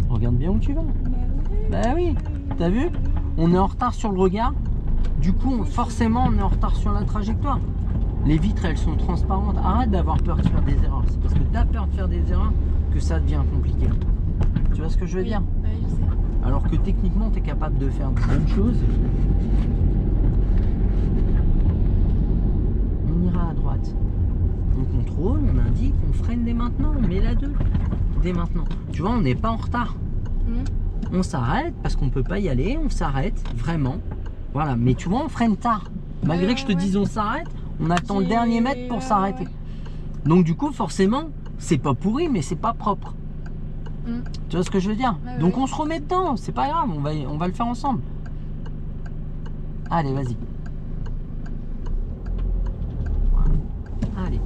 Regarde bien où tu vas. Bah oui, t'as vu? On est en retard sur le regard. Du coup, forcément, on est en retard sur la trajectoire. Les vitres, elles sont transparentes. Arrête d'avoir peur de faire des erreurs. C'est parce que tu as peur de faire des erreurs que ça devient compliqué. Tu vois ce que je veux dire? Oui, je sais. Alors que techniquement, tu es capable de faire de bonnes choses. On ira à droite. On contrôle, on indique, on freine dès maintenant. On met la 2 dès maintenant. Tu vois, on n'est pas en retard. On s'arrête parce qu'on peut pas y aller. On s'arrête, vraiment. Voilà, mais tu vois, on freine tard. Malgré que je te dise on s'arrête, on attend le dernier mètre pour s'arrêter. Donc du coup, forcément, c'est pas pourri, mais c'est pas propre. Tu vois ce que je veux dire? Donc on se remet dedans, c'est pas grave, on va le faire ensemble. Allez, vas-y. Voilà. Allez.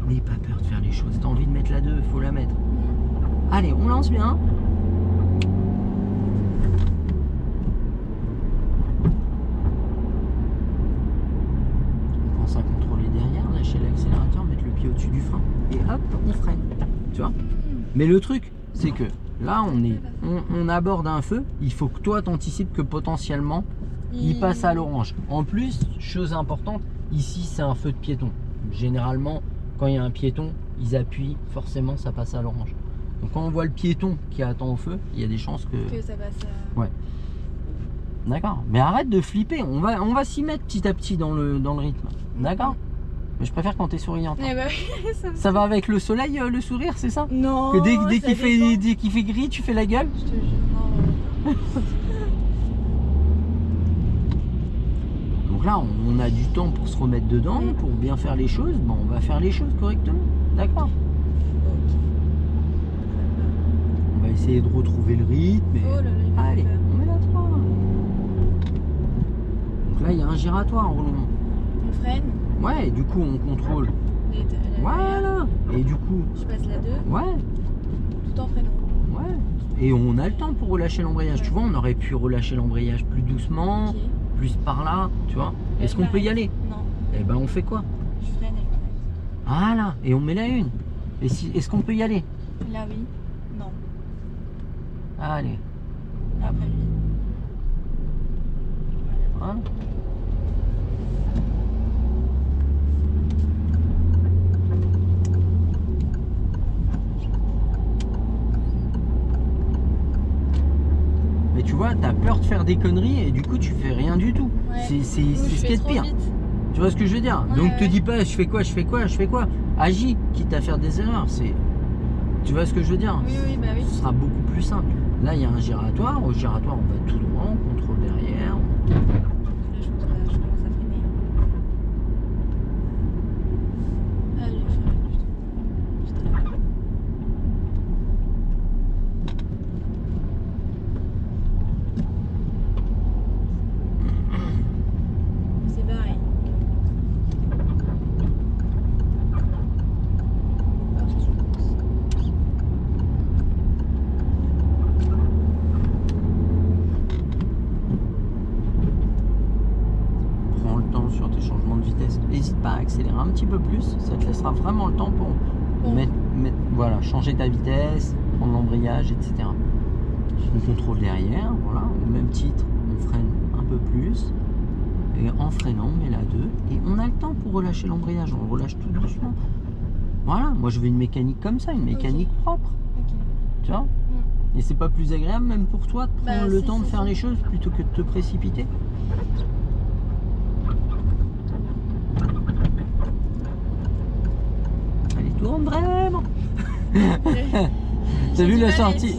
N'aie pas peur de faire les choses. T'as envie de mettre la 2, faut la mettre. Allez, on lance bien. On pense à contrôler derrière, lâcher l'accélérateur, mettre le pied au-dessus du frein. Et hop, on freine. Tu vois? Mais le truc, c'est que là, on aborde un feu. Il faut que toi, t'anticipes que potentiellement, il passe à l'orange. En plus, chose importante, ici, c'est un feu de piéton. Généralement, quand il y a un piéton, ils appuient, forcément, ça passe à l'orange. Donc quand on voit le piéton qui attend au feu, il y a des chances que ça passe. Ouais. D'accord. Mais arrête de flipper. On va s'y mettre petit à petit dans le rythme. D'accord. Mais je préfère quand t'es souriante. Eh bah, ça va avec le soleil, le sourire, c'est ça? Non. Que dès qu'il fait gris, tu fais la gueule? Je te jure, non. Donc là, on a du temps pour se remettre dedans, pour bien faire les choses. Bon, on va faire les choses correctement. D'accord. On va essayer de retrouver le rythme. Mais... Oh là là, allez, on met la 3. Donc là, il y a un giratoire en roulement. On freine. Ouais, et du coup, on contrôle. Voilà. Et du coup, je passe la 2. Ouais. Tout en freinant. Ouais. Et on a le temps pour relâcher l'embrayage. Ouais. Tu vois, on aurait pu relâcher l'embrayage plus doucement, plus par là, tu vois. Est-ce qu'on peut y aller? Non. Eh ben, on fait quoi? Je freine avec la 1. Voilà. Et on met la 1. Et est-ce qu'on peut y aller? Là, oui. Non. Allez. Après lui. Voilà. Mais tu vois, t'as peur de faire des conneries et du coup tu fais rien du tout. Ouais. C'est ce qui est de pire. Vite. Tu vois ce que je veux dire? Donc te dis pas je fais quoi, je fais quoi, je fais quoi. Agis, quitte à faire des erreurs. Tu vois ce que je veux dire? Oui, bah oui. Ce sera beaucoup plus simple. Là il y a un giratoire. Au giratoire on va tout droit, on contrôle derrière. Là je commence à freiner. Ah j'ai freiné, putain. C'est pareil. Prends le temps sur tes changements de vitesse. N'hésite pas à accélérer un petit peu plus. Ça te laissera vraiment le temps pour voilà, changer ta vitesse, prendre l'embrayage, etc. On contrôle derrière, voilà, au même titre, on freine un peu plus. Et en freinant, on met la 2 et on a le temps pour relâcher l'embrayage. On le relâche tout doucement. Voilà, moi je veux une mécanique comme ça, une mécanique propre. Tu vois? Et c'est pas plus agréable même pour toi de prendre le temps de faire les choses plutôt que de te précipiter? Allez, tourne vraiment. T'as vu la sortie?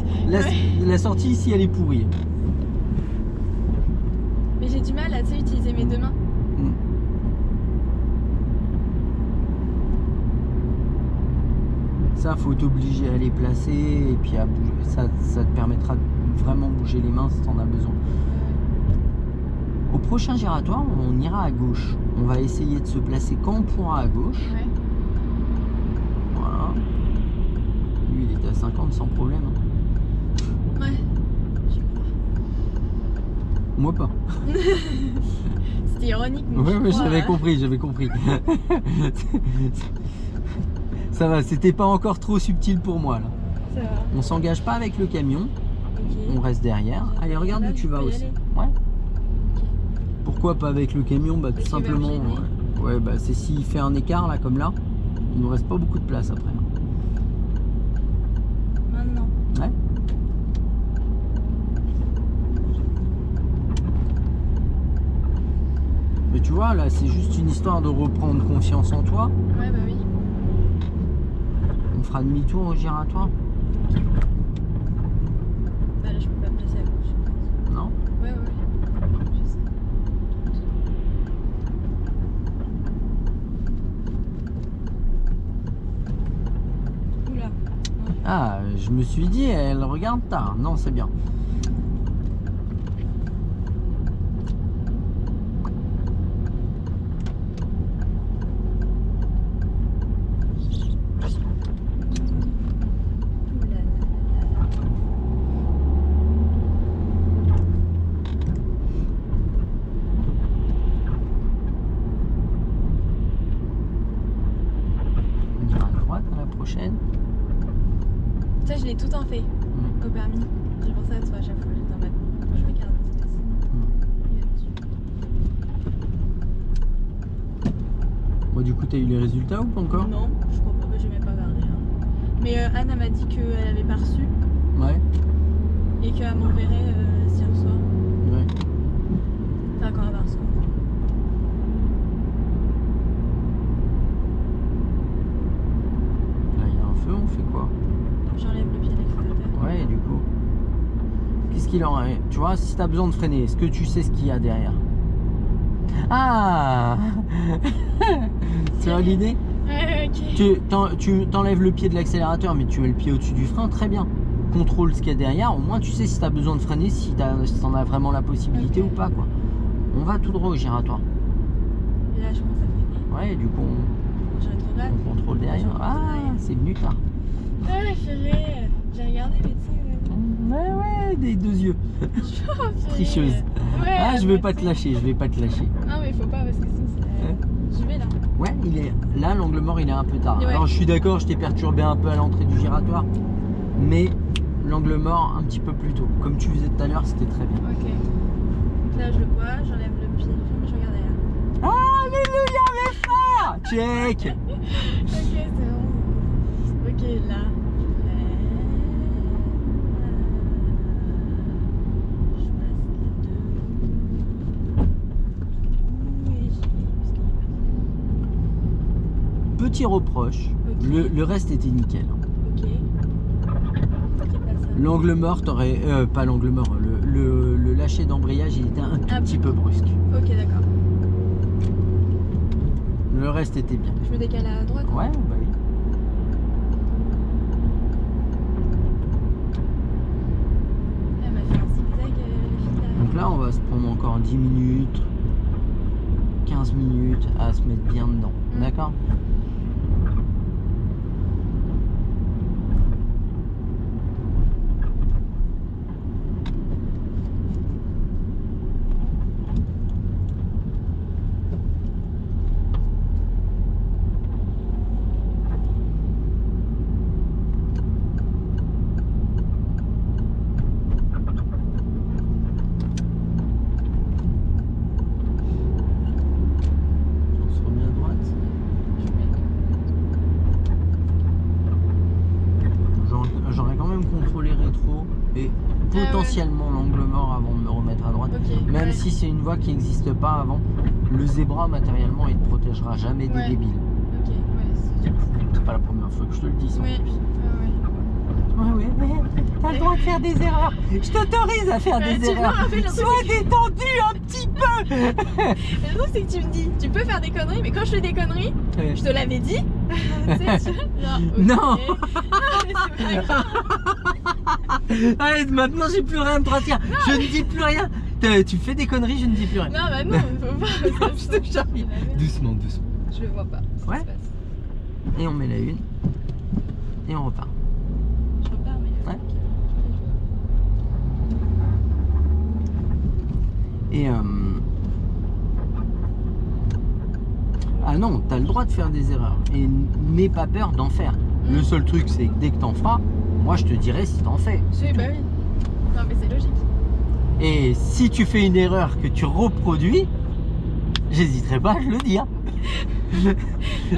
La sortie ici elle est pourrie. Mais j'ai du mal à utiliser mes deux mains. Ça, faut t'obliger à les placer et puis à bouger. Ça te permettra de vraiment bouger les mains si t'en as besoin. Au prochain giratoire, on ira à gauche. On va essayer de se placer quand on pourra à gauche. Ouais. Voilà. Lui, il était à 50 sans problème. Ouais. Moi pas. C'était ironique, mais Ouais, je mais crois, j'avais compris, j'avais compris. Ça va, c'était pas encore trop subtil pour moi là. Ça va. On s'engage pas avec le camion, on Ok. reste derrière. Allez, regarde Là, où tu je vas peux y aussi. aller. Ouais. Ok. Pourquoi pas avec le camion? Bah tout Parce qu'il va me simplement. gêner. Ouais, bah c'est s'il fait un écart là comme là, il nous reste pas beaucoup de place après. Maintenant. Ouais. Mais tu vois, là, c'est juste une histoire de reprendre confiance en toi. Ouais, bah oui. On fera demi-tour au giratoire. Bah là, je peux pas me placer à gauche. je pense. Non? Ouais, ouais, ouais. Je sais. Oula. Non. Ah, je me suis dit, elle regarde tard. Non, c'est bien. Ouh là là là là. On ira à droite à la prochaine. Ça, je l'ai tout en fait au permis. J'ai pensé à toi à chaque fois. J'étais en mode, faut que je regarde l'espace. Il va dessus. Bon, du coup, t'as eu les résultats ou pas encore? Non, je crois pas, j'ai même pas regardé. Hein. Mais Anne m'a dit qu'elle avait pas reçu Ouais. et qu'elle m'enverrait si elle reçoit. Ouais. Enfin, quand elle va recevoir. Là, il y a un feu, on fait quoi? J'enlève le pied de l'accélérateur. Ouais, et du coup. Qu'est-ce qu'il en est? Tu vois, si t'as besoin de freiner, est-ce que tu sais ce qu'il y a derrière? Ah tu as l'idée? Ouais, ok. Tu t'enlèves le pied de l'accélérateur, mais tu mets le pied au-dessus du frein, très bien. Contrôle ce qu'il y a derrière, au moins tu sais si tu as besoin de freiner, si t'en as vraiment la possibilité Ok. ou pas, quoi. On va tout droit au giratoire. Et là, je commence à freiner. Ouais, et du coup, J'ai rétrograde. on contrôle derrière. Ah, c'est venu tard. Ouais, purée. J'ai regardé, mais tu sais. Ouais, ouais, des deux yeux. Oh, purée. Tricheuse. Ouais, Ah, je vais pas moi, te tu sais. lâcher, je vais pas te lâcher. Non, mais faut pas parce que sinon c'est. J'y vais là. Ouais, il est là, l'angle mort, il est un peu tard. Ouais. Alors, je suis d'accord, je t'ai perturbé un peu à l'entrée du giratoire, mais l'angle mort un petit peu plus tôt. Comme tu faisais tout à l'heure, c'était très bien. Ok. Là, je le vois, j'enlève le pied du frein, mais je regarde derrière. Alléluia, mes frères! Check! Ok, c'est bon. Ok, là. Je freine. Je passe les deux. Et j'y vais parce qu'il est pas. Petit reproche, Ok. le reste était nickel. Ok. C'est pas ça. L'angle mort, t'aurais. Pas l'angle mort, le lâcher d'embrayage, il était un tout Ah, petit peu brusque. Ok, d'accord. Le reste était bien. Je me décale à droite. Ouais, bah oui. Elle m'a fait un zigzag, les filles derrière. Donc là, on va se prendre encore 10 minutes, 15 minutes à se mettre bien dedans. D'accord? On se remet à droite. J'aurais quand même contrôlé rétro et potentiellement l'angle mort avant de me remettre à droite. Ok. Même ouais. si c'est une voie qui n'existe pas avant, le zébra matériellement il te protégera jamais des Ouais. débiles. Ok, ouais, c'est sûr. C'est pas la première fois que je te le dis ça. en Oui, plus. ouais. Ouais, t'as le droit de faire des erreurs. Je t'autorise à faire Ouais, des tu me erreurs. rappelles un truc, Sois c'est détendu un petit peu. Le truc, c'est que tu me dis, tu peux faire des conneries, mais quand je fais des conneries, Ouais. je te l'avais dit. Tu sais, genre, ok. Non. Mais c'est pas grave. Allez, maintenant j'ai plus rien de te dire. Je ne dis plus rien. Tu fais des conneries, je ne dis plus rien. Non, bah non, faut pas. Je te charrie. Doucement, doucement. Je le vois pas. Ce qui Ouais. se passe. Et on met la une. Et on repart. Je repars, mais. Ouais. Ok. Et ah non, t'as le droit de faire des erreurs. Et n'aie pas peur d'en faire. Le seul truc, c'est que dès que t'en feras, moi je te dirai si t'en fais. Oui, bah oui. Non, mais c'est logique. Et si tu fais une erreur que tu reproduis, j'hésiterai pas à le dire.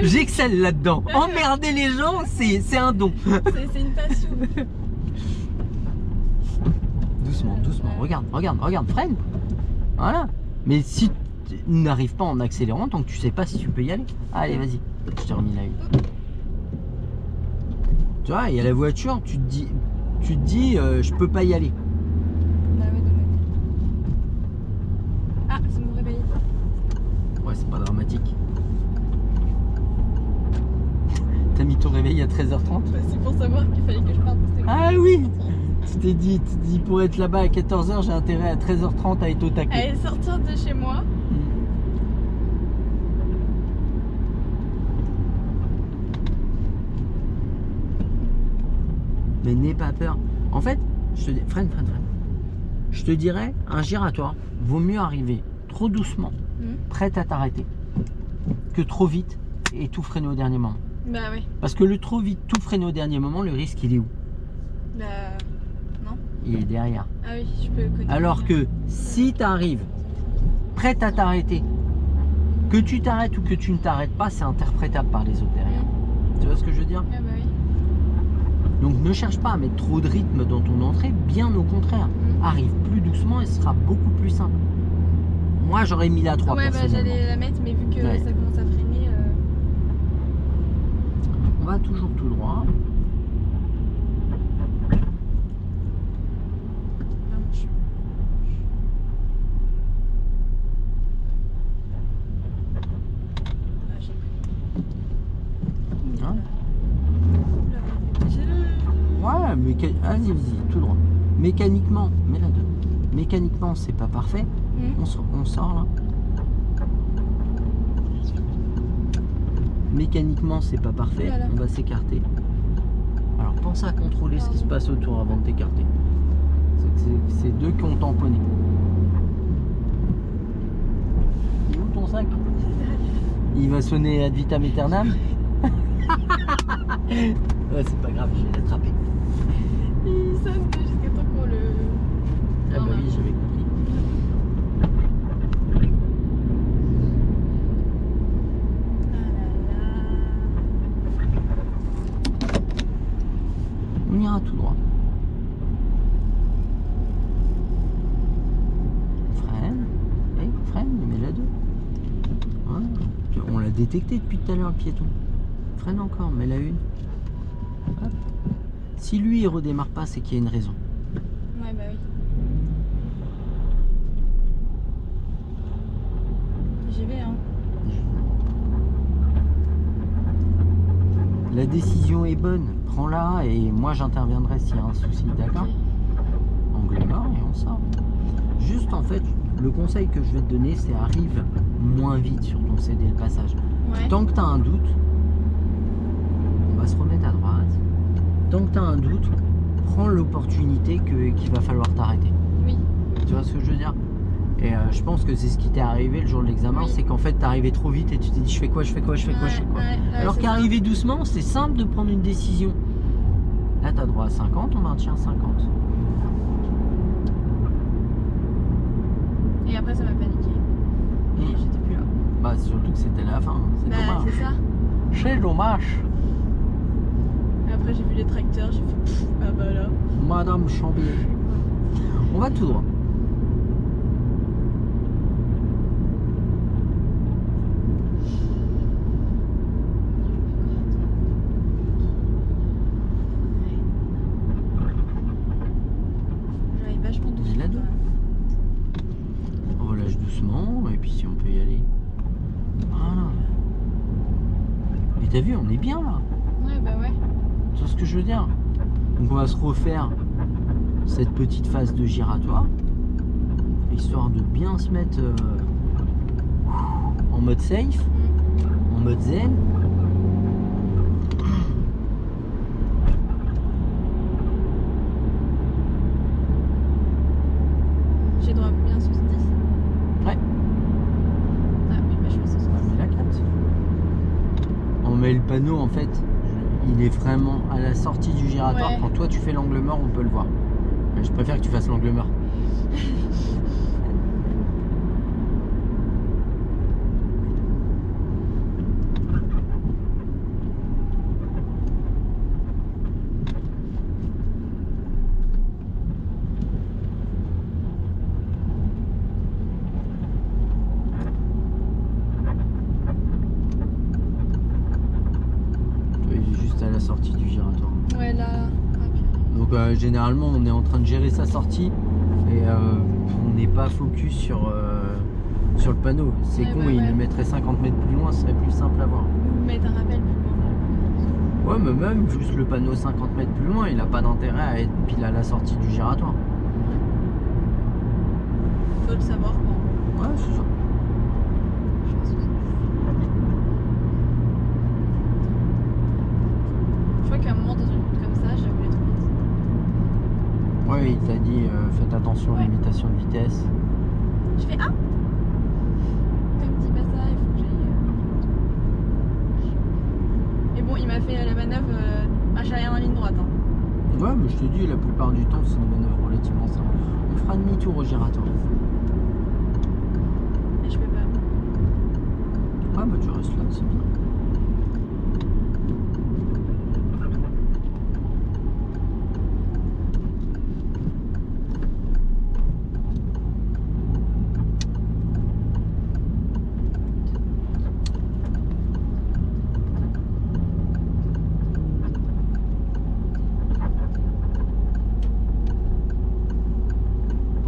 J'excelle là-dedans. Emmerder les gens, c'est un don. C'est une passion. Doucement, doucement. Regarde, regarde, regarde, freine. Voilà. Mais si tu n'arrives pas en accélérant, tant que tu sais pas si tu peux y aller. Allez, vas-y. Je t'ai remis la une. Tu vois, il y a la voiture, tu te dis je peux pas y aller. Bah ouais, dommage. Ah, c'est mon réveil. Ouais, c'est pas dramatique. T'as mis ton réveil à 13h30? Bah, c'est pour savoir qu'il fallait que je parte. Ah oui. Tu t'es dit pour être là-bas à 14h, j'ai intérêt à 13h30 à être au taquet. Allez, sortir de chez moi. Mais n'aie pas peur. En fait, je te dis, freine. Je te dirais, un giratoire, vaut mieux arriver trop doucement, prête à t'arrêter, que trop vite et tout freiner au dernier moment. Bah ouais. Parce que le trop vite, tout freiner au dernier moment, le risque, il est où? Bah non. Il est derrière. Ah oui, je peux connaître. Alors que si tu arrives prête à t'arrêter, que tu t'arrêtes ou que tu ne t'arrêtes pas, c'est interprétable par les autres derrière. Tu vois ce que je veux dire? Ah bah oui. Donc ne cherche pas à mettre trop de rythme dans ton entrée, bien au contraire. Arrive plus doucement et ce sera beaucoup plus simple. Moi j'aurais mis la 3 Ouais, bah personnellement. j'allais la mettre, mais vu que Ouais. ça commence à freiner. On va toujours tout droit. Vraiment, je suis. Ah, j'ai pris. Hein? Oula. J'ai le. Ouais, mais vas-y, tout droit. Mécaniquement, mets la 2. Mécaniquement, c'est pas parfait. On sort là. Mécaniquement, c'est pas parfait. Voilà. On va s'écarter. Alors, pense à contrôler ce qui se passe autour avant de t'écarter. C'est deux qui ont tamponné. Il est où ton sac? Il va sonner ad vitam aeternam. Ouais, c'est pas grave, je vais l'attraper. Il sonne jusqu'à temps qu'on le. Ah bah oui, j'avais compris. Ah là là. On ira tout droit. Freine. Freine, mais la 2. Voilà. On l'a détecté depuis tout à l'heure, le piéton. Freine encore, mais la 1. Hop. Si lui il redémarre pas, c'est qu'il y a une raison. Ouais, bah oui. J'y vais, hein. La décision est bonne, prends-la et moi j'interviendrai s'il y a un souci, d'accord? Angle mort et on sort. Juste en fait, le conseil que je vais te donner, c'est arrive moins vite sur ton CD le passage. Ouais. Tant que tu as un doute, on va se remettre à droite. Tant que tu as un doute, prends l'opportunité qu'il va falloir t'arrêter. Oui. Tu vois ce que je veux dire? Et je pense que c'est ce qui t'est arrivé le jour de l'examen, Oui. c'est qu'en fait t'es arrivé trop vite et tu t'es dit je fais quoi. Alors qu'arriver doucement, c'est simple de prendre une décision. Là t'as droit à 50, on maintient 50. Et après, ça m'a paniqué. Et j'étais plus là. Bah surtout que c'était la fin, c'est Bah, dommage. c'est ça. C'est dommage. Après, j'ai vu les tracteurs, j'ai fait pff, ah bah là. Madame Chambier. On va tout droit. J'arrive vachement doucement. Il est là, deux. On relâche doucement et puis si on peut y aller. Voilà. Et t'as vu, on est bien là. Ouais, bah ouais. Tu vois ce que je veux dire? Donc on va se refaire cette petite phase de giratoire, histoire de bien se mettre en mode safe, en mode zen. J'ai droit à combien sur 10? panneau, en fait, il est vraiment à la sortie du giratoire. Ouais. Quand toi tu fais l'angle mort, on peut le voir. Mais je préfère que tu fasses l'angle mort. Il est juste à la sortie du giratoire. Ouais, là. Donc généralement on est en train de gérer sa sortie et on n'est pas focus sur le panneau. C'est Ouais, con, ouais, il ouais. le mettrait 50 mètres plus loin, ce serait plus simple à voir. Ou mettre un rappel plus loin. Ouais, mais même juste le panneau 50 mètres plus loin, il n'a pas d'intérêt à être pile à la sortie du giratoire. Faut le savoir quand. Ouais, c'est ça. Je pense que c'est- Je crois qu'à un moment dans une route comme ça, j'ai roulé trop vite. Ouais, il t'a dit faites attention aux Ouais. limitations de vitesse. Je fais ah. Comme dit pas ça, il faut que j'aille. Mais bon, il m'a fait la manœuvre marche arrière en ligne droite. Hein. Ouais, mais je te dis, la plupart du temps, c'est une manœuvre relativement simple. On fera demi-tour au giratoire. Mais je peux pas. Ouais, bah tu restes là, c'est bien.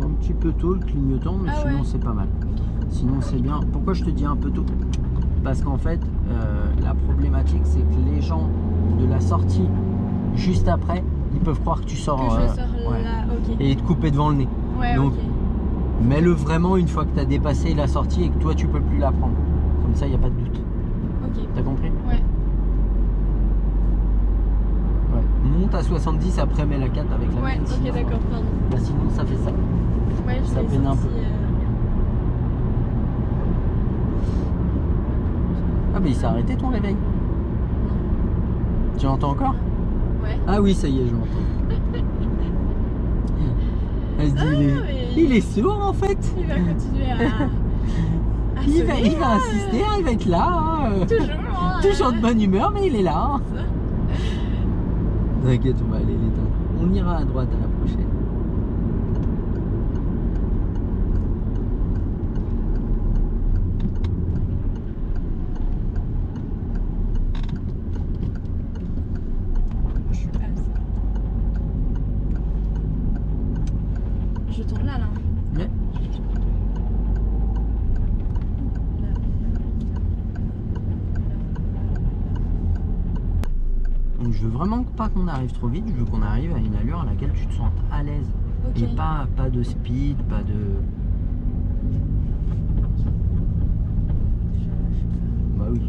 Un petit peu tôt le clignotant, mais Ah sinon ouais. c'est pas mal. Sinon c'est bien. Pourquoi je te dis un peu tôt? Parce qu'en fait, la problématique c'est que les gens de la sortie juste après, ils peuvent croire que tu sors Que je sors ouais, là, ok. et te couper devant le nez. Ouais, donc, ok. Mets-le vraiment une fois que tu as dépassé la sortie et que toi tu peux plus la prendre. Comme ça, il n'y a pas de doute. Ok. T'as compris? Ouais. Ouais. Monte à 70, après mets la 4 avec la Ouais, mienne, ok, sinon, d'accord, pardon. bah, sinon ça fait ça. Ouais, je Ça l'ai peine un senti, peu. Ah bah il s'est arrêté ton réveil. Tu l'entends encore? Ouais. Ah oui, ça y est, je l'entends. Elle se dit, mais il est sourd en fait. il va continuer à Il va sonner, insister, il va être là. Hein. Toujours. Hein, Toujours de bonne humeur, mais il est là. Hein. T'inquiète, on va aller l'éteindre. On ira à droite à la prochaine. Je suis pas ça. Je tourne là, là. Ouais. Donc je veux vraiment pas qu'on arrive trop vite, je veux qu'on arrive à une allure à laquelle tu te sens à l'aise. Ok. Et pas de speed, pas de... Bah oui.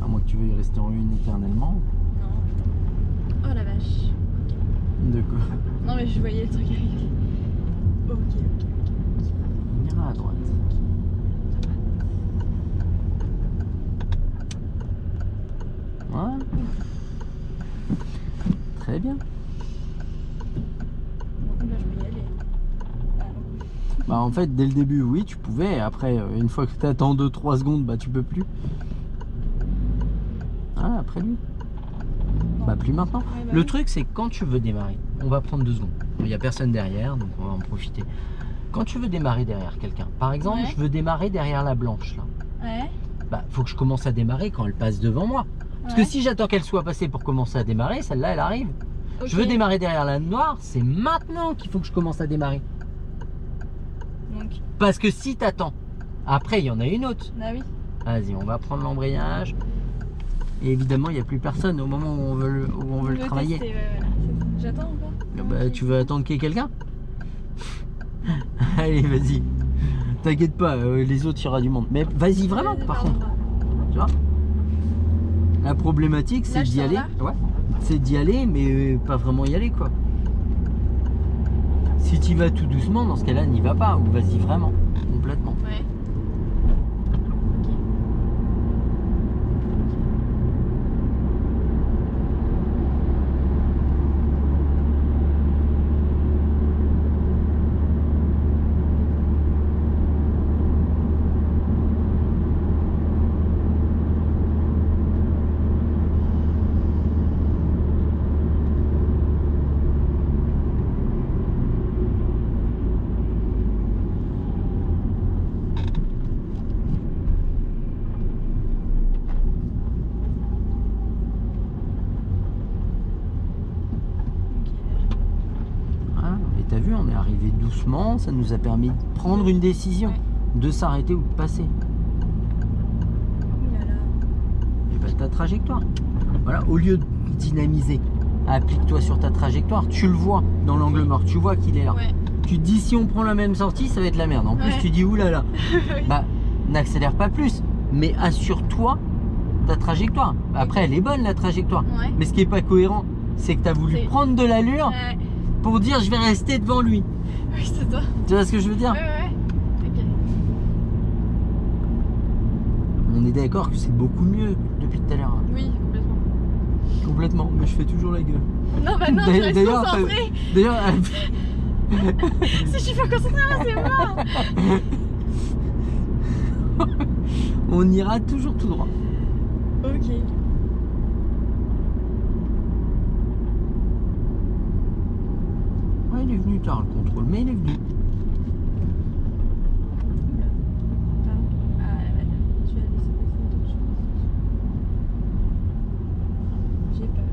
À moins que tu veuilles rester en une éternellement. Non. Oh la vache. De quoi? Non mais je voyais le truc arriver. Ok. On ira à droite. Voilà. Très bien. Bon, là je peux y aller. Ah non. Bah en fait dès le début oui tu pouvais, après une fois que tu attends 2-3 secondes bah tu peux plus. Ah après lui. Non. Bah plus maintenant. Ouais, bah Le oui. truc c'est que quand tu veux démarrer, on va prendre 2 secondes. Il n'y a personne derrière donc on va en profiter. Quand tu veux démarrer derrière quelqu'un, par exemple Ouais. je veux démarrer derrière la blanche là. Ouais. Bah faut que je commence à démarrer quand elle passe devant moi. Parce que Ouais. si j'attends qu'elle soit passée pour commencer à démarrer, celle-là elle arrive. Ok. Je veux démarrer derrière la noire, c'est maintenant qu'il faut que je commence à démarrer. Donc, Parce que si t'attends, après il y en a une autre. ah oui. Vas-y, on va prendre l'embrayage. Et évidemment, il n'y a plus personne au moment où on veut le travailler. Tester, ouais, voilà. J'attends encore. Bah, Ok. tu veux attendre qu'il y ait quelqu'un? Allez, vas-y. T'inquiète pas, les autres, il y aura du monde. Mais vas-y vraiment, Vas-y, par pardon. contre. Tu vois? La problématique, c'est Là, je d'y sors aller. là Ouais. C'est d'y aller, mais pas vraiment y aller, quoi. Si tu y vas tout doucement, dans ce cas-là, n'y va pas. Ou vas-y vraiment, complètement. Ouais. Ok. t'as vu, on est arrivé doucement, ça nous a permis de prendre une décision, Ouais. de s'arrêter ou de passer. Ouh là là. Et bah, ta trajectoire. Voilà, au lieu de dynamiser, applique-toi sur ta trajectoire. Tu le vois dans l'angle mort, tu vois qu'il est là. Ouais. Tu te dis si on prend la même sortie, ça va être la merde. En plus, Ouais. tu dis oulala. Oui. Bah, n'accélère pas plus, mais assure-toi ta trajectoire. Après, elle est bonne la trajectoire. Ouais. Mais ce qui est pas cohérent, c'est que tu as voulu C'est- prendre de l'allure Ouais. pour dire je vais rester devant lui. Oui, c'est ça. Tu vois ce que je veux dire? Ouais, ouais. Ok. On est d'accord que c'est beaucoup mieux depuis tout à l'heure. Oui, complètement. Complètement, mais je fais toujours la gueule. Non, bah non, je reste D'ailleurs, concentrée. D'ailleurs, Si je suis pas concentrée, là, c'est mort. on ira toujours tout droit. Ok. Ouais, il est venu tard le contrôle, mais il est venu. Ah, tu as laissé passer d'autres choses. J'ai peur.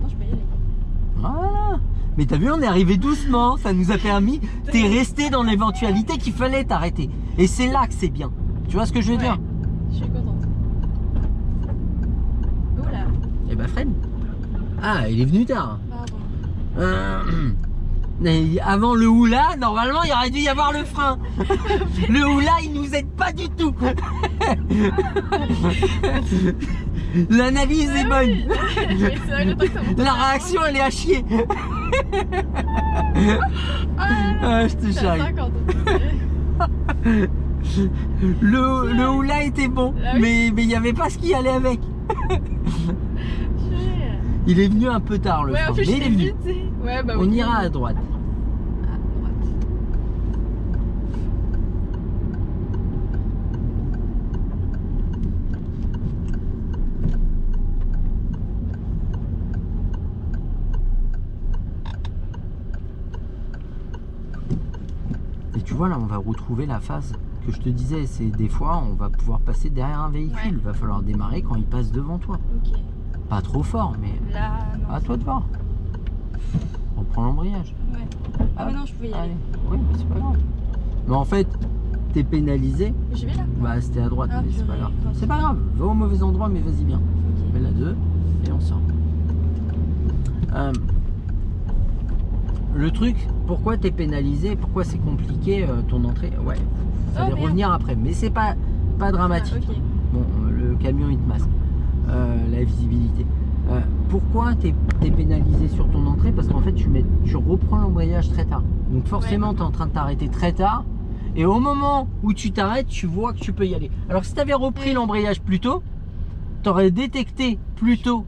Non, je peux y aller. Voilà. Mais t'as vu, on est arrivé doucement, ça nous a permis. T'es resté dans l'éventualité qu'il fallait t'arrêter. Et c'est là que c'est bien. Tu vois ce que je veux Ouais. dire? Je suis contente. Oula, Eh ben freine. Ah, il est venu tard. pardon. Mais avant le oula, normalement il aurait dû y avoir le frein. Le oula, il nous aide pas du tout. L'analyse est bonne. Je vais essayer le temps que ça monte. La réaction, elle est à chier. Ah, je te C'est à charrie. 50. Le oula était bon, Ah oui. mais il n'y avait pas ce qui allait avec. Il est venu un peu tard le Ouais, frein, en plus, mais je il est l'ai venu. vu, tu sais. Ouais, bah On oui. ira à droite. À droite. Et tu vois là, on va retrouver la phase que je te disais. C'est des fois, on va pouvoir passer derrière un véhicule. Ouais. Il va falloir démarrer quand il passe devant toi. Ok. Pas trop fort, mais Là, non. à toi de voir. On prend l'embrayage. Ouais. Ah, mais non, je pouvais y Allez. aller. Oui, mais c'est pas grave. Mais en fait, t'es pénalisé. Mais j'y vais là. Bah, c'était à droite, Ah, mais c'est pas purée, grave. grave. C'est pas grave. Va au mauvais endroit, mais vas-y bien. Ok. Mets la 2 et on sort. Le truc, pourquoi t'es pénalisé, pourquoi c'est compliqué ton entrée? Ouais, fallait merde. revenir après, mais c'est pas dramatique. Ah, ok. Bon, le camion il te masse la visibilité. Pourquoi t'es pénalisé sur ton entrée? Parce qu'en fait tu reprends l'embrayage très tard. Donc forcément tu es en train de t'arrêter très tard. Et au moment où tu t'arrêtes, tu vois que tu peux y aller. Alors que si tu avais repris Oui. l'embrayage plus tôt, tu aurais détecté plus tôt.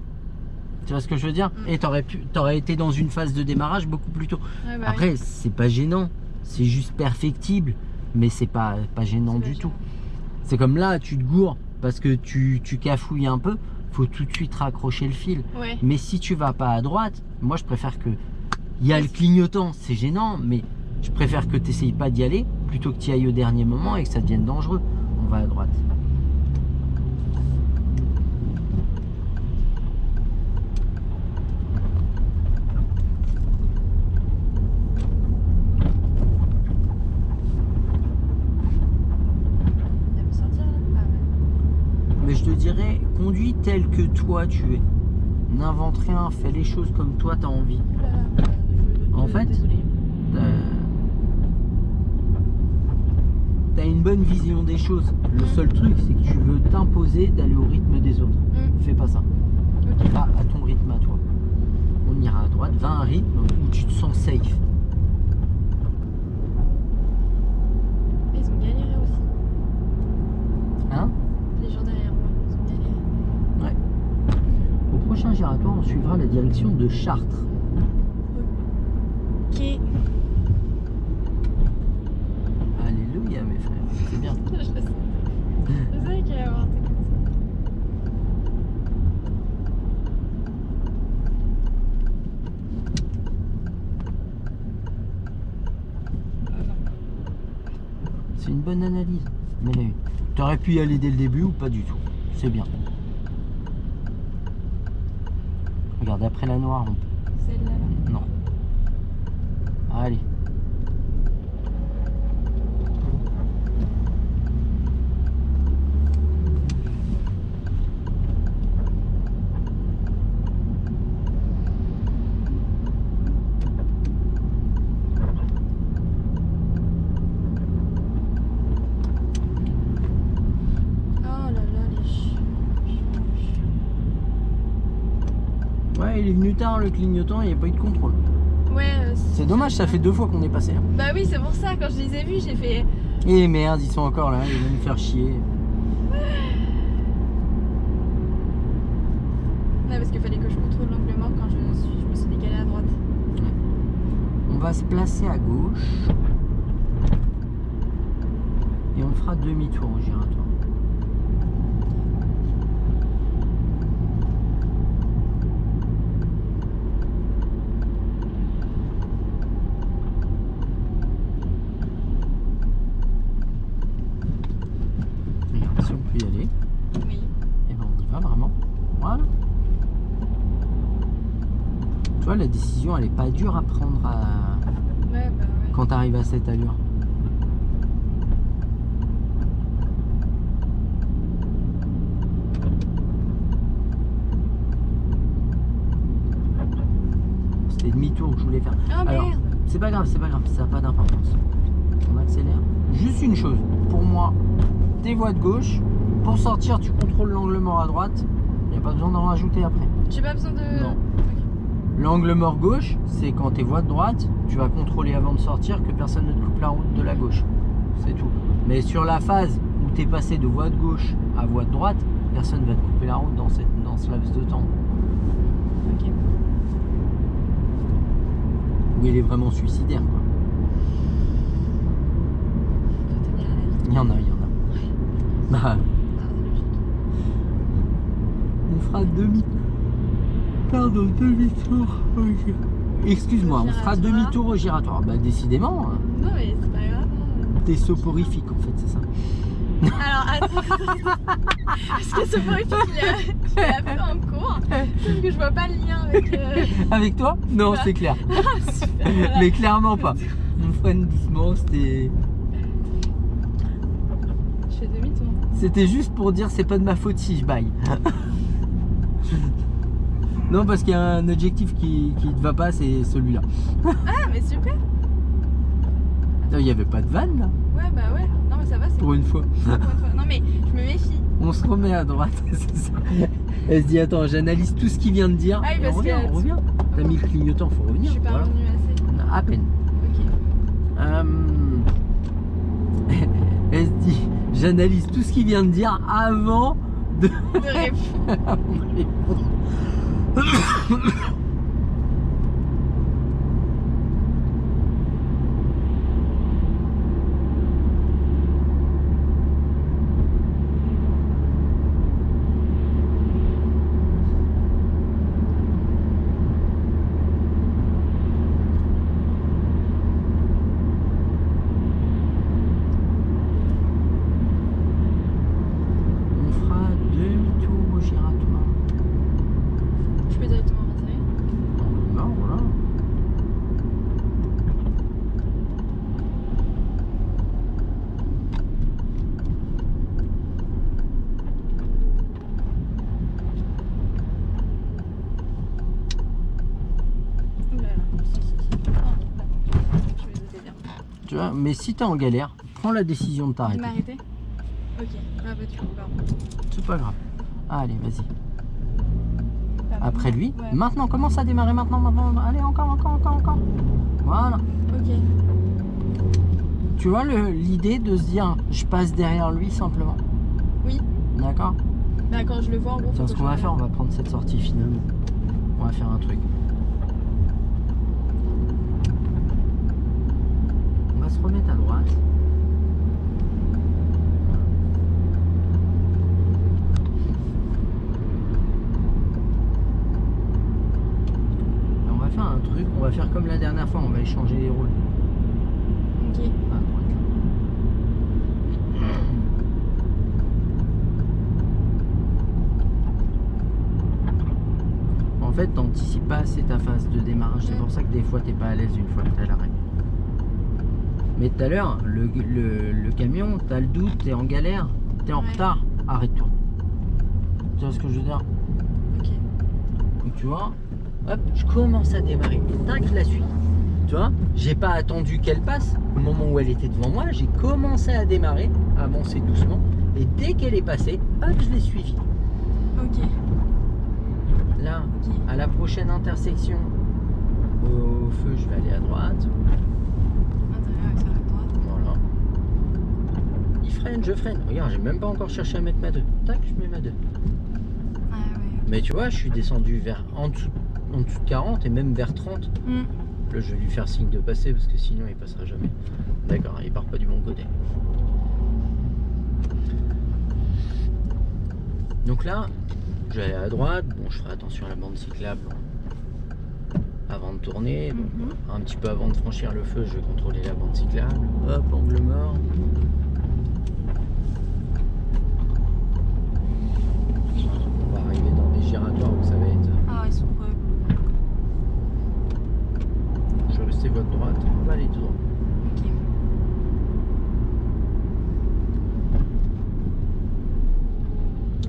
Tu vois ce que je veux dire? Et t'aurais été dans une phase de démarrage beaucoup plus tôt. Ouais, bah Après, c'est pas gênant, c'est juste perfectible, mais c'est pas gênant oui, du c'est tout. pas C'est comme là, tu te gourres parce que tu cafouilles un peu, faut tout de suite raccrocher le fil. gênant. Ouais. Mais si tu vas pas à droite, moi je préfère que. Il y a le clignotant, c'est gênant, mais je préfère que tu n'essayes pas d'y aller plutôt que tu y ailles au dernier moment et que ça devienne dangereux. On va à droite. Elle veut sortir là? Ah ouais. Mais je te dirais, conduis tel que toi tu es. N'invente rien, fais les choses comme toi tu as envie. Ouh là là, En fait, désolée. T'as une bonne vision des choses. Le seul truc, c'est que tu veux t'imposer d'aller au rythme des autres. Fais pas ça. Ok. Va à ton rythme à toi. On ira à droite, va à un rythme où tu te sens safe. Ils ont galéré aussi. Hein? Les gens derrière moi, ils ont galéré. Au prochain giratoire, on suivra la direction de Chartres. Ok. Alléluia mes frères, c'est bien. Je le sais. Je savais qu'il allait y avoir un truc comme ça. Ah non. C'est une bonne analyse. Mais t'aurais pu y aller dès le début ou pas du tout. C'est bien. Regarde, après la noire, Celle-là là. non. il est venu tard, le clignotant, il n'y a pas eu de contrôle. Ouais. C'est dommage, ça fait 2 fois qu'on est passé. Hein. Bah oui, c'est pour ça, quand je les ai vus, j'ai fait. Et merde, ils sont encore là, ils vont me faire chier. Ouais, parce qu'il fallait que je contrôle l'angle mort quand je me suis décalée à droite. On va se placer à gauche. Et on fera demi-tour au giratoire. Regarde, si on peut y aller, Oui. et ben on y va vraiment. Voilà. Tu vois, la décision, elle est pas dure à prendre Ouais, bah ouais. quand tu arrives à cette allure. C'était demi-tour que je voulais faire. Oh Alors, merde. c'est pas grave, ça n'a pas d'importance. On accélère. Juste une chose, pour moi, tes voies de gauche, pour sortir, tu contrôles l'angle mort à droite. Il n'y a pas besoin d'en rajouter après. J'ai pas besoin de. Non. Ok. L'angle mort gauche, c'est quand tes voies de droite, tu vas contrôler avant de sortir que personne ne te coupe la route de la gauche. C'est tout. Mais sur la phase où tu es passé de voie de gauche à voie de droite, personne ne va te couper la route dans ce laps de temps. Ok. Où il est vraiment suicidaire, quoi. Faut tenir à la vie. Il y en a. Bah, Ah, c'est logique. on fera demi-tour. Excuse-moi, on fera Giratoire. demi-tour au giratoire. Bah décidément, hein, Non, mais c'est pas grave. t'es soporifique en fait, c'est ça. Alors, attends. Parce que ce bruit, je l'ai appris en cours. Sauf que je vois pas le lien avec. Avec toi? Non, Bah. c'est clair. Ah, super. Voilà. Mais clairement pas. On freine doucement, Je fais demi-tour. c'était juste pour dire c'est pas de ma faute si je baille. Non, parce qu'il y a un objectif qui te va pas, c'est celui-là. Ah, mais super. Non, il n'y avait pas de vanne là, Ouais, bah ouais. Non, mais ça va, c'est pour une fois. pour une fois. Non, mais je me méfie. On se remet à droite, c'est ça. Elle se dit attends, j'analyse tout ce qu'il vient de dire. Ah oui, Et parce on revient, que- on revient. T'as mis le clignotant, faut Je revenir. suis pas voilà. revenue assez. À peine. Ok. Elle se dit j'analyse tout ce qu'il vient de dire avant de De répondre. répondre. On fera demi-tour au giratoire. Je peux directement m'insérer. Non, voilà. Ouh là là. Si. Oh, d'accord. Je vais noter bien. Tu vois, mais si t'es en galère, prends la décision de De t'arrêter. m'arrêter. Ok. Ah bah tu pardon. C'est pas grave. Allez, vas-y. Pas Après lui, Ouais. maintenant, commence à démarrer maintenant. Allez, encore. Voilà. Ok. Tu vois l'idée de se dire, je passe derrière lui simplement. Oui. D'accord? Bah quand je le vois en gros. Tiens, faut ce que qu'on je va faire, on regarde. va prendre cette sortie finalement. On va faire un truc. On va se remettre à droite. Et on va faire un truc, on va faire comme la dernière fois, on va échanger les rôles. Ok. À droite. En fait, t'anticipes pas assez ta phase de démarrage. C'est pour ça que des fois, t'es pas à l'aise une fois que t'as l'arrêt. Mais tout à l'heure, le camion, t'as le doute, t'es en galère, t'es en Ouais. retard, arrête-toi. Tu vois ce que je veux dire? Ok. Donc tu vois, hop, je commence à démarrer. Tac, je la suis. Tu vois, j'ai pas attendu qu'elle passe. Au moment où elle était devant moi, j'ai commencé à démarrer, à avancer doucement. Et dès qu'elle est passée, hop, je l'ai suivie. Ok. là, Ok. à la prochaine intersection, au feu, je vais aller à droite. Intérieur, ça va à droite. Voilà. Il freine, je freine. Regarde, j'ai même pas encore cherché à mettre ma 2. Tac, je mets ma 2. Ah ouais. Mais tu vois, je suis descendu vers en dessous de 40 et même vers 30. Hmm. Là, je vais lui faire signe de passer parce que sinon, il passera jamais. D'accord, il part pas du bon côté. Donc là, je vais aller à droite. Bon, je ferai attention à la bande cyclable avant de tourner. Donc, Mhm. un petit peu avant de franchir le feu, je vais contrôler la bande cyclable. Hop, angle mort. On va arriver dans des giratoires où ça va être. Ah, ils sont relous. Je vais rester votre droite. On va aller tout droit. Ok.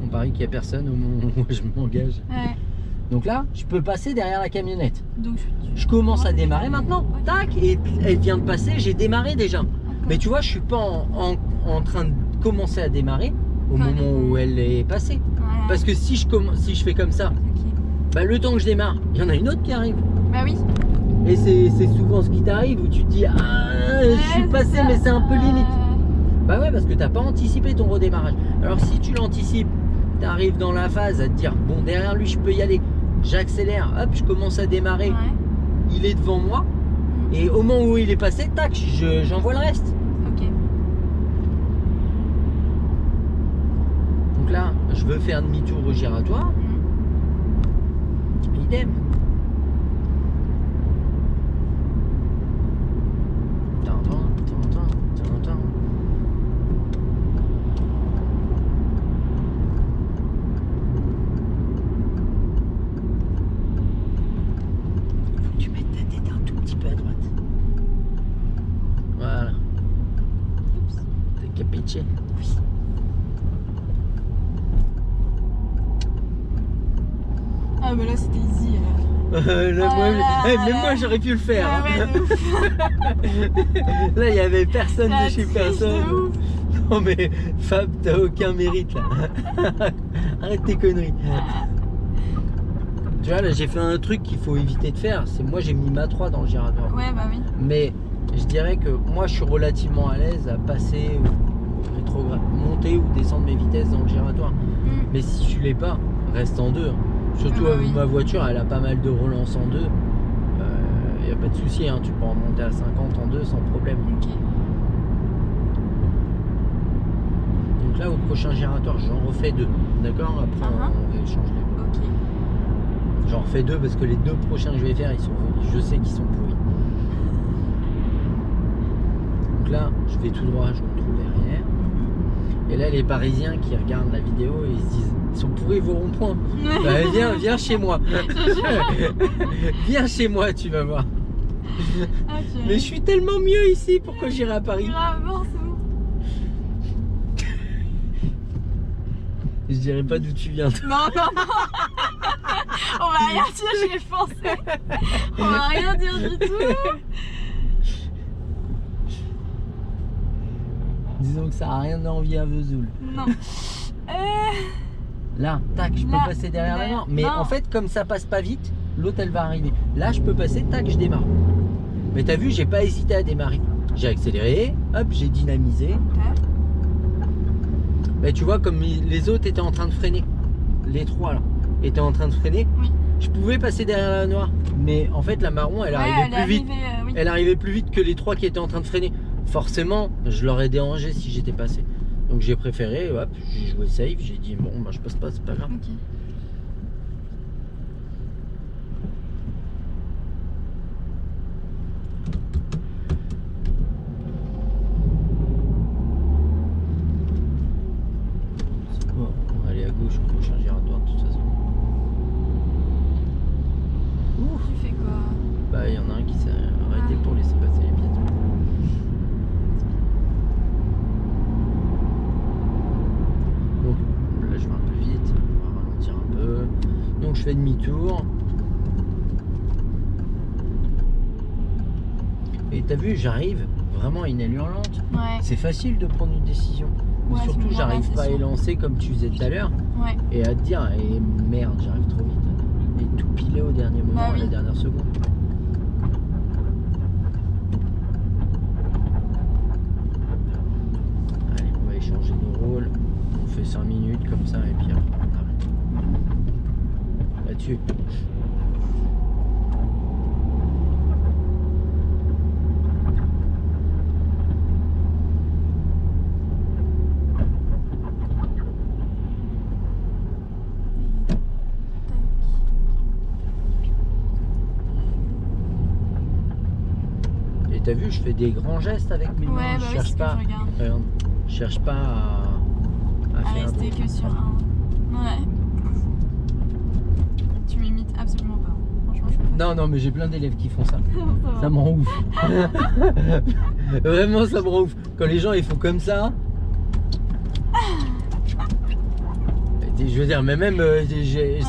On parie qu'il n'y a personne au moment où je m'engage. Ouais. Donc là, je peux passer derrière la camionnette. Donc, Je commence à Ouais, démarrer ouais. maintenant. Ok. Tac, et elle vient de passer, j'ai démarré déjà. d'accord. Mais tu vois, je suis pas en train de commencer à démarrer au Enfin, moment où elle est passée. Ouais. Parce que si je fais comme ça, Ok. bah, le temps que je démarre, il y en a une autre qui arrive. Bah oui. Et c'est souvent ce qui t'arrive où tu te dis ah, je suis Ouais, passé, ça. mais c'est un peu limite. Bah ouais, parce que t'as pas anticipé ton redémarrage. Alors si tu l'anticipes, tu arrives dans la phase à te dire bon, derrière lui je peux y aller, j'accélère, hop, je commence à démarrer, Ouais. il est devant moi, et au moment où il est passé, tac, j'envoie le reste. Ok. Donc là, je veux faire demi-tour au giratoire, Mhm. idem. Faut que tu mettes ta tête un tout petit peu à droite. Voilà, Oups. t'es capiche. Oui. Ah, bah là, c'était easy. Là, Ah moi, là, même là. moi j'aurais pu le faire. Ah hein. ouais, de ouf. Là il y avait personne La de chez triche personne. de ouf. Non mais Fab, t'as aucun mérite là. Arrête tes conneries. Tu vois là j'ai fait un truc qu'il faut éviter de faire. C'est moi j'ai mis ma 3 dans le giratoire. Ouais, bah oui. Mais je dirais que moi je suis relativement à l'aise à passer ou monter ou descendre mes vitesses dans le giratoire. Mhm. Mais si tu l'es pas, reste en 2. Surtout Ah bah oui. ma voiture, elle a pas mal de relance en 2. Il n'y a pas de souci, hein, tu peux en monter à 50 en 2 sans problème. Ok. Donc là, au prochain giratoire, j'en refais 2. D'accord. Après, on échange les voies. Ok. J'en refais 2 parce que les 2 prochains que je vais faire, je sais qu'ils sont pourris. Donc là, je vais tout droit, je contrôle derrière. Et là, les Parisiens qui regardent la vidéo, ils se disent ils sont pourris vos ronds-points. Bah, viens chez moi. Viens chez moi, tu vas voir. Ok. Mais je suis tellement mieux ici, pourquoi j'irai à Paris? Grave, bon, c'est bon. Je dirais pas d'où tu viens. Non, non, non. On va rien dire, je vais foncer. On va rien dire du tout. Disons que ça a rien d'envie à Vesoul. Non. Là, tac, je peux Là, passer derrière la noire. Mais non. en fait, comme ça passe pas vite, l'autre elle va arriver. Là, je peux passer, tac, je démarre. Mais t'as vu, j'ai pas hésité à démarrer. J'ai accéléré, hop, j'ai dynamisé. Ok. Mais tu vois, comme les autres étaient en train de freiner, les trois là, étaient en train de freiner, Oui. je pouvais passer derrière la noire. Mais en fait, la marron, elle Ouais, arrivait elle est plus vite. arrivée, oui. Elle arrivait plus vite que les trois qui étaient en train de freiner. Forcément, je l'aurais dérangé si j'étais passé. Donc j'ai préféré, hop, j'ai joué safe, j'ai dit bon, bah, je passe pas, c'est pas grave. Ok. Bon, on va aller à gauche au prochain giratoire de toute façon. Tu fais quoi? Bah, il y en a un qui s'est arrêté pour laisser passer les piétons. Donc là, je vais un peu vite, on va ralentir un peu. Donc je fais demi-tour. Et t'as vu, j'arrive vraiment à une allure lente. Ouais. C'est facile de prendre une décision. Mais Ouais, à ce surtout, moment-là, j'arrive c'est pas à sûr. élancer comme tu faisais tout à l'heure. Ouais. Et à te dire, merde, j'arrive trop vite. Et tout pilé au dernier moment, Bah oui. à la dernière seconde. Allez, on va échanger nos rôles. On fait 5 minutes comme ça et puis après on arrête. Là-dessus. Et t'as vu, je fais des grands gestes avec mes mains. Ouais, bah Je oui, c'est cherche ce que pas. je regarde. Regarde, je cherche pas à À faire rester des- que sur un. Ouais. Tu m'imites absolument pas. Franchement, je peux pas. Non, non, mais j'ai plein d'élèves qui font ça. Ça va. Ça me rend ouf. Vraiment, ça me rend ouf. Quand les gens ils font comme ça. Je veux dire, mais même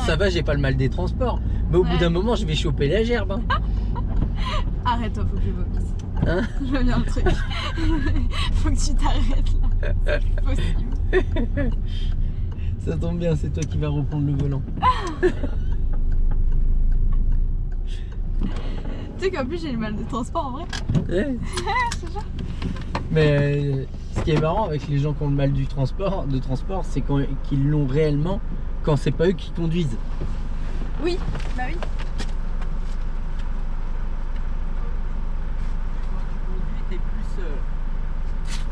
ça va, j'ai pas le mal des transports. Mais au bout Ouais. d'un moment, je vais choper la gerbe. Hein. Arrête-toi, faut que je vomisse. Hein? Je veux bien le truc. Faut que tu t'arrêtes là. C'est plus possible. Ça tombe bien, c'est toi qui vas reprendre le volant. Tu sais qu'en plus j'ai le mal de transport en vrai. Ouais. Je te jure. Mais ce qui est marrant avec les gens qui ont le mal du transport, c'est qu'ils l'ont réellement quand c'est pas eux qui conduisent. Oui, bah oui.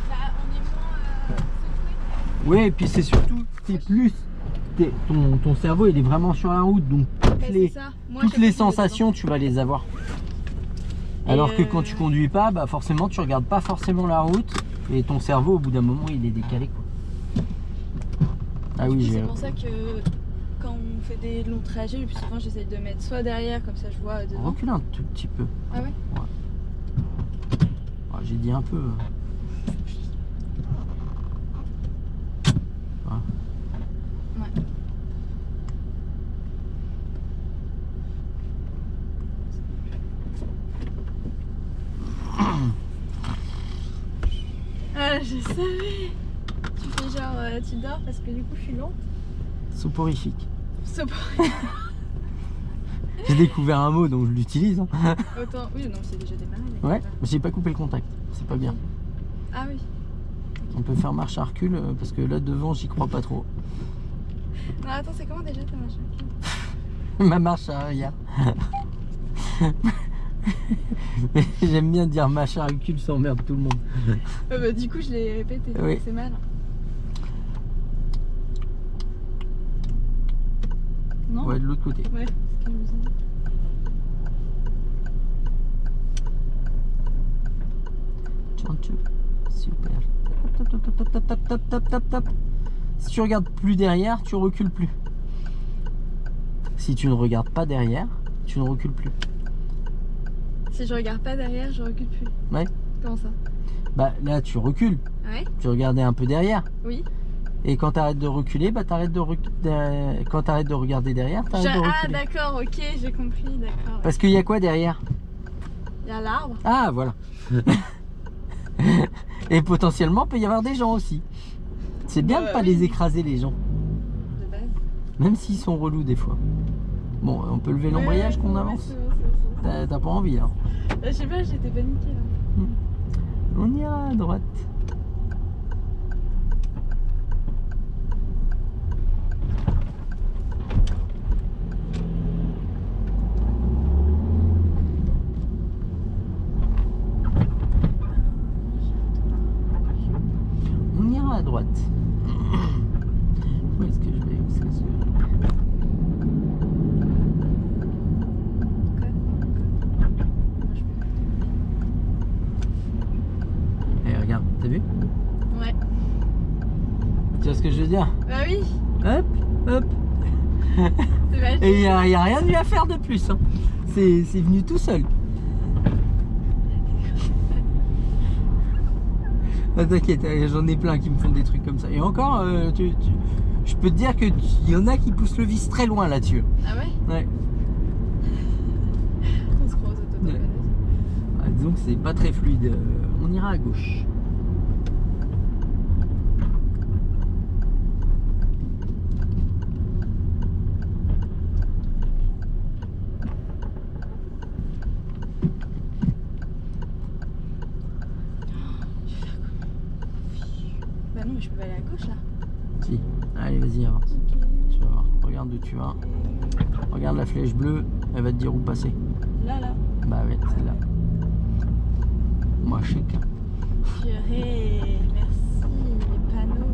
Bah on est moins secoué. Ouais, et puis c'est surtout, ton cerveau il est vraiment sur la route, donc Bah, c'est ça. Moi, toutes chaque les fois que je vais sensations tu vas les avoir. Alors que Et quand tu conduis pas, bah forcément tu regardes pas forcément la route et ton cerveau au bout d'un moment il est décalé quoi. Ah Du oui, coup, j'ai. c'est pour ça que quand on fait des longs trajets, le plus souvent j'essaye de mettre soit derrière, comme ça je vois devant. Recule un tout petit peu. Ah ouais? Ah, j'ai dit un peu. Voilà. Ouais. Ah, je savais! Tu fais genre, tu dors parce que du coup je suis lente. Soporifique. Soporifique. J'ai découvert un mot donc je l'utilise. Hein. Autant. Oui, non, c'est déjà démarré. mais Ouais, voilà. j'ai pas coupé le contact. C'est pas bien. Ah oui. On peut faire marche à recul parce que là devant j'y crois pas trop. Non, attends, c'est comment déjà ta machin? Ma marche arrière. J'aime bien dire marche à recul, ça emmerde tout le monde. Bah, du coup, je l'ai répété. Oui. C'est mal. Non? Ouais, de l'autre côté. Ouais, c'est ce que je me suis dit. Tchantou. Super. Top, top, top, top, top, top, top, top, top, top. Si tu regardes plus derrière, tu recules plus. Si tu ne regardes pas derrière, tu ne recules plus. Si je regarde pas derrière, je recule plus. Ouais. Comment ça? Bah là, tu recules. Ouais? Tu regardais un peu derrière. Oui. Et quand tu arrêtes de reculer, bah t'arrêtes de quand tu arrêtes de regarder derrière, t'arrêtes de Ah, reculer. d'accord, ok, j'ai compris, d'accord. Parce qu'il y a quoi derrière? Il y a l'arbre. Ah, voilà. Et potentiellement, peut y avoir des gens aussi. C'est bien de Bah pas oui. les écraser, les gens. De base. Même s'ils sont relous des fois. Bon, on peut lever l'embrayage qu'on avance. C'est bon, c'est bon. T'as pas envie, hein. Je sais pas, j'étais paniquée là. On ira à droite. On ira à droite. Où est-ce que je vais? Où est-ce que je vais? Quoi? Moi, je peux. Eh, regarde, t'as vu? Ouais. Tu vois ce que je veux dire? Bah oui, Hop, hop. c'est magique. Et il n'y a rien eu à faire de plus. Hein. C'est venu tout seul. Ah, t'inquiète, j'en ai plein qui me font des trucs comme ça. Et encore, je peux te dire qu'il y en a qui poussent le vis très loin là-dessus. Ah ouais? Ouais. On se croise au Ouais. Ah, disons que c'est pas très fluide. On ira à gauche. non, mais je peux pas aller à gauche là. Si. Allez, vas-y, avance. Ok. Tu vas voir. Regarde où tu vas. Regarde la flèche bleue, elle va te dire où passer. Là. Bah ouais, c'est là. Moi, je sais que. Purée, merci, les panneaux.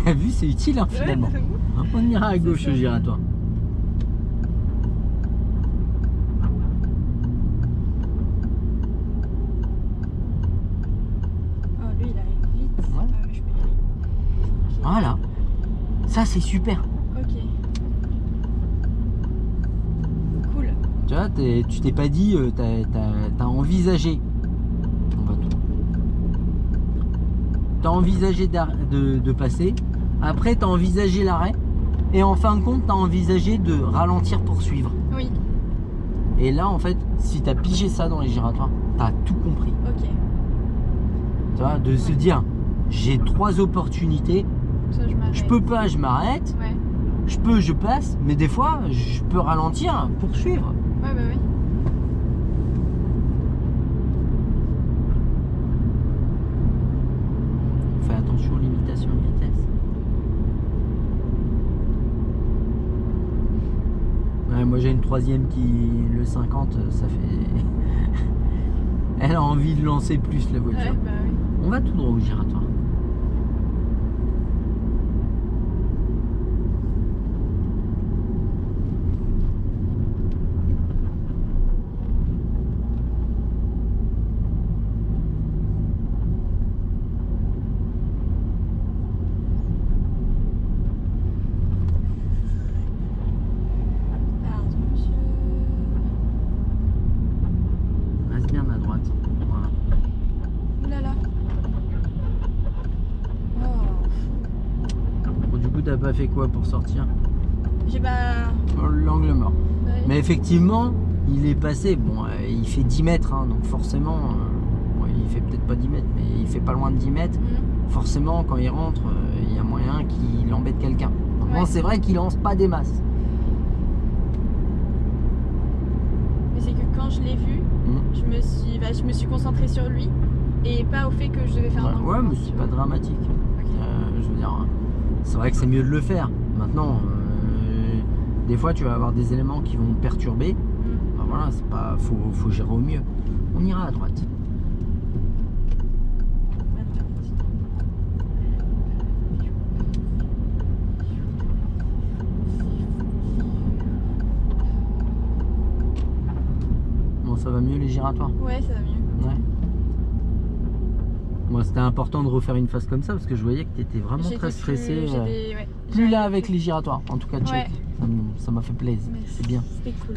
T'as vu, c'est utile hein, finalement. Ouais, On ira à gauche ça. au giratoire. Oh, lui, il arrive vite. Ouais. Ah, mais je peux y aller. Ok. Voilà. Ça, c'est super. Ok. Cool. Tu vois, tu t'es pas dit, t'as envisagé. On va tout. T'as envisagé de passer. Après, t'as envisagé l'arrêt. Et en fin de compte, t'as envisagé de ralentir pour suivre. Oui, Et là, en fait, si t'as pigé ça dans les giratoires, t'as tout compris. ok. Tu vois, de se dire, j'ai 3 opportunités. Ça, je m'arrête. Je peux pas, je m'arrête. Ouais. Je peux, je passe. Mais des fois, je peux ralentir pour suivre. Ouais, bah oui. Fais attention aux limitations de vitesse. Ouais, moi j'ai une 3e qui, le 50, ça fait... Elle a envie de lancer plus la voiture. Ouais, bah oui. On va tout droit au giratoire. Pardon, monsieur. Reste bien à droite. Voilà. Oulala. Oh. Bon, du coup, t'as pas fait quoi pour sortir? J'ai pas. L'angle mort. Ouais. Mais effectivement, il est passé. Bon, il fait 10 mètres, hein, donc forcément, bon, il fait peut-être pas 10 mètres, mais il fait pas loin de 10 mètres. Forcément, quand il rentre, il y a moyen qu'il embête quelqu'un. Maintenant, Ouais. c'est vrai qu'il lance pas des masses. Mais c'est que quand je l'ai vu, je me suis concentrée sur lui et pas au fait que je devais faire un angle Ouais, mort, mais tu c'est vois. pas dramatique. Ok. Je veux dire, c'est vrai que c'est mieux de le faire. Maintenant, des fois, tu vas avoir des éléments qui vont te perturber. Ben voilà, c'est pas, faut gérer au mieux. On ira à droite. Bon, ça va mieux les giratoires? Ouais, ça va mieux. Ouais. Moi, c'était important de refaire une phase comme ça parce que je voyais que tu étais vraiment J'étais très stressé. ouais, Plus là j'arrivais avec plus. les giratoires, en tout cas check. Ouais. Ça m'a fait plaisir. Mais C'est bien. C'était cool.